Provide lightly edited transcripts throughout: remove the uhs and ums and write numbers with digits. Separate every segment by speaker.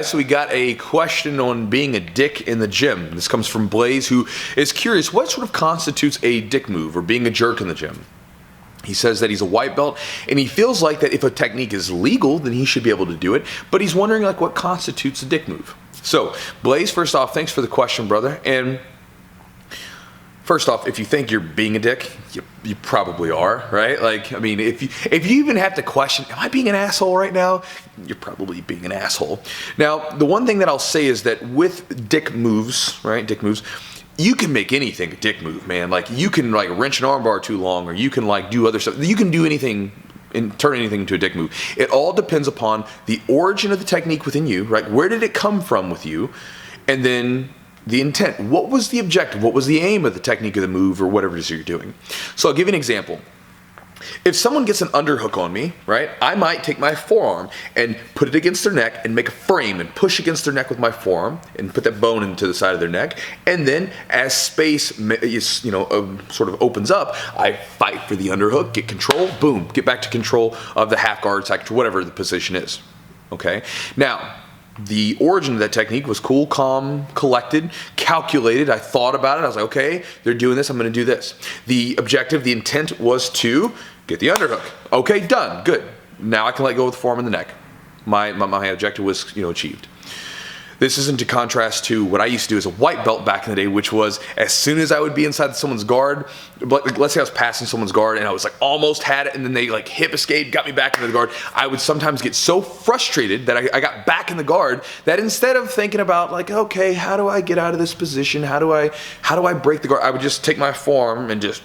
Speaker 1: So we got a question on being a dick in the gym. This comes from Blaze, who is curious, what sort of constitutes a dick move or being a jerk in the gym? He says that he's a white belt and he feels like that if a technique is legal, then he should be able to do it. But he's wondering like what constitutes a dick move. So Blaze, first off, thanks for the question, brother. And first off, if you think you're being a dick, you probably are, right? Like, I mean, if you even have to question, am I being an asshole right now? You're probably being an asshole. Now, the one thing that I'll say is that with dick moves, right, dick moves, you can make anything a dick move, man. Like, you can like wrench an armbar too long, or you can like do other stuff. You can do anything and turn anything into a dick move. It all depends upon the origin of the technique within you, right? Where did it come from with you? And then the intent. What was the objective? What was the aim of the technique of the move or whatever it is you're doing? So I'll give you an example. If someone gets an underhook on me, right, I might take my forearm and put it against their neck and make a frame and push against their neck with my forearm and put that bone into the side of their neck. And then as space, sort of opens up, I fight for the underhook, get control, boom, get back to control of the half guard, side, whatever the position is. Okay? Now, the origin of that technique was cool, calm, collected, calculated. I thought about it. I was like, okay, they're doing this. I'm going to do this. The objective, the intent was to get the underhook. Okay, done. Good. Now I can let go with the forearm in the neck. My objective was, achieved. This isn't to contrast to what I used to do as a white belt back in the day, which was as soon as I would be inside someone's guard, let's say I was passing someone's guard and I was like almost had it and then they like hip escaped, got me back into the guard. I would sometimes get so frustrated that I got back in the guard that instead of thinking about like, okay, how do I get out of this position? How do I break the guard? I would just take my forearm and just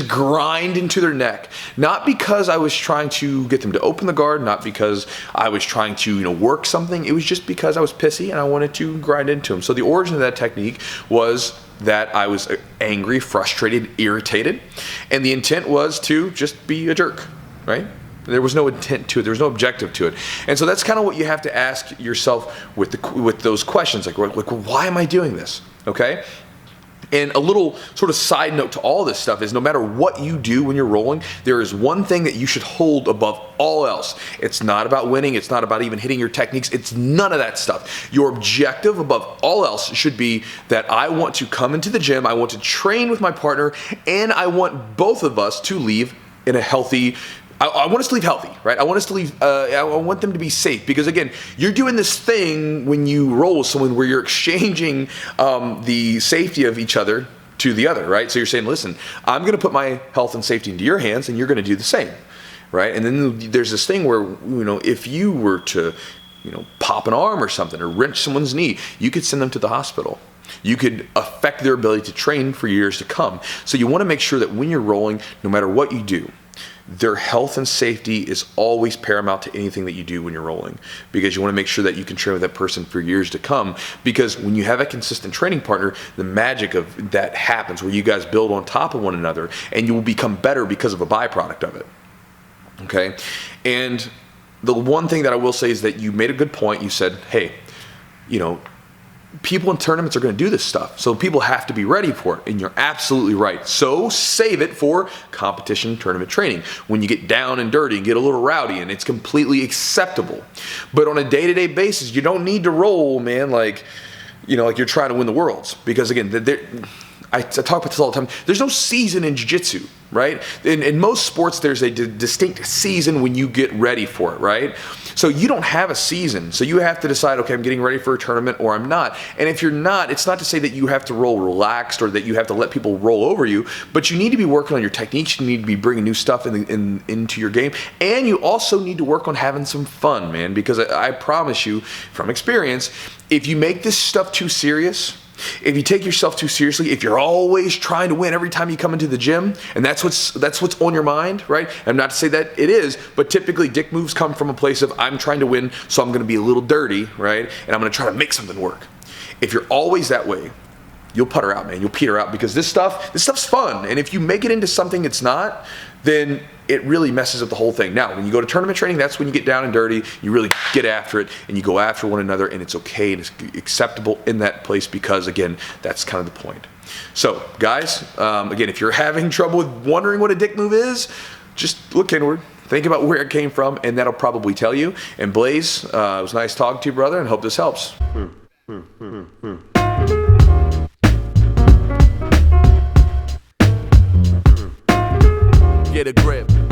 Speaker 1: grind into their neck. Not because I was trying to get them to open the guard, not because I was trying to, work something. It was just because I was pissy and I wanted to grind into them. So the origin of that technique was that I was angry, frustrated, irritated, and the intent was to just be a jerk, right? There was no intent to it. There was no objective to it. And so that's kind of what you have to ask yourself with those questions, like why am I doing this? Okay? And a little sort of side note to all this stuff is no matter what you do when you're rolling, there is one thing that you should hold above all else. It's not about winning. It's not about even hitting your techniques. It's none of that stuff. Your objective above all else should be that I want to come into the gym, I want to train with my partner, and I want both of us to leave in a healthy I want us to leave healthy, right? I want us to leave, I want them to be safe because again, you're doing this thing when you roll with someone where you're exchanging the safety of each other to the other, right? So you're saying, listen, I'm going to put my health and safety into your hands and you're going to do the same, right? And then there's this thing where, if you were to, pop an arm or something or wrench someone's knee, you could send them to the hospital. You could affect their ability to train for years to come. So you want to make sure that when you're rolling, no matter what you do, their health and safety is always paramount to anything that you do when you're rolling, because you want to make sure that you can train with that person for years to come, because when you have a consistent training partner, the magic of that happens where you guys build on top of one another and you will become better because of a byproduct of it. Okay? And the one thing that I will say is that you made a good point. You said, hey, people in tournaments are going to do this stuff, so people have to be ready for it, and you're absolutely right. So save it for competition tournament training when you get down and dirty and get a little rowdy, and it's completely acceptable. But on a day-to-day basis, you don't need to roll, man, like you're trying to win the worlds, because again, I talk about this all the time. There's no season in jiu-jitsu, right? In most sports, there's a distinct season when you get ready for it, right? So you don't have a season. So you have to decide, okay, I'm getting ready for a tournament or I'm not. And if you're not, it's not to say that you have to roll relaxed or that you have to let people roll over you, but you need to be working on your techniques. You need to be bringing new stuff into your game. And you also need to work on having some fun, man, because I promise you from experience, if you make this stuff too serious, if you take yourself too seriously, if you're always trying to win every time you come into the gym, and that's what's on your mind, right? I'm not to say that it is, but typically dick moves come from a place of I'm trying to win, so I'm going to be a little dirty, right? And I'm going to try to make something work. If you're always that way, you'll putter out, man. You'll peter out because this stuff's fun. And if you make it into something it's not, then it really messes up the whole thing. Now, when you go to tournament training, that's when you get down and dirty, you really get after it, and you go after one another, and it's okay and it's acceptable in that place because, again, that's kind of the point. So, guys, again, if you're having trouble with wondering what a dick move is, just look inward, Think about where it came from, and that'll probably tell you. And Blaze, it was nice talking to you, brother, and hope this helps.